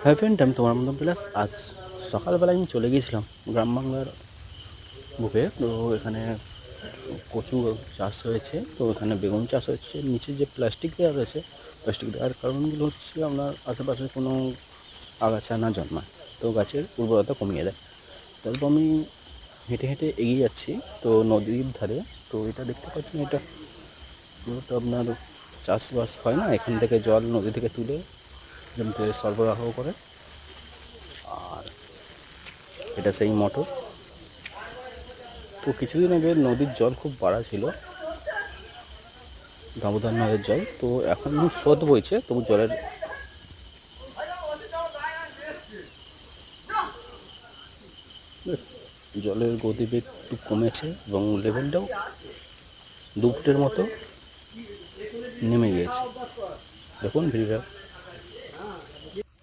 হ্যাঁ ফ্রেন্ড, আমি তোমার মতন প্লাস আজ সকালবেলা আমি চলে গিয়েছিলাম গ্রাম বাংলার বুকে। তো এখানে কচু চাষ হয়েছে, তো এখানে বেগুন চাষ হচ্ছে। নিচে যে প্লাস্টিক দেওয়া রয়েছে, প্লাস্টিক দেওয়ার কারণগুলো হচ্ছে আপনার আশেপাশে কোনো আগাছা না জন্মায়, তো গাছের উর্বরতা কমিয়ে দেয়। তারপর আমি হেঁটে হেঁটে এগিয়ে যাচ্ছি, তো নদীর ধারে। তো এটা দেখতে পাচ্ছেন, এটা পুরোটা আপনার চাষবাস হয় না, এখান থেকে জল নদী থেকে তুলে জমিতে সরবরাহ করে। আর এটা সেই মোটর। তো কিছুদিন আগে নদীর জল খুব বাড়া ছিল, দামোদর নদের জল। তো এখন স্রোত বইছে, তবু জলের গতিবেগ একটু কমেছে এবং লেভেলটাও 2 ফুটের মতো নেমে গিয়েছে। দেখুন ভিডিওটা।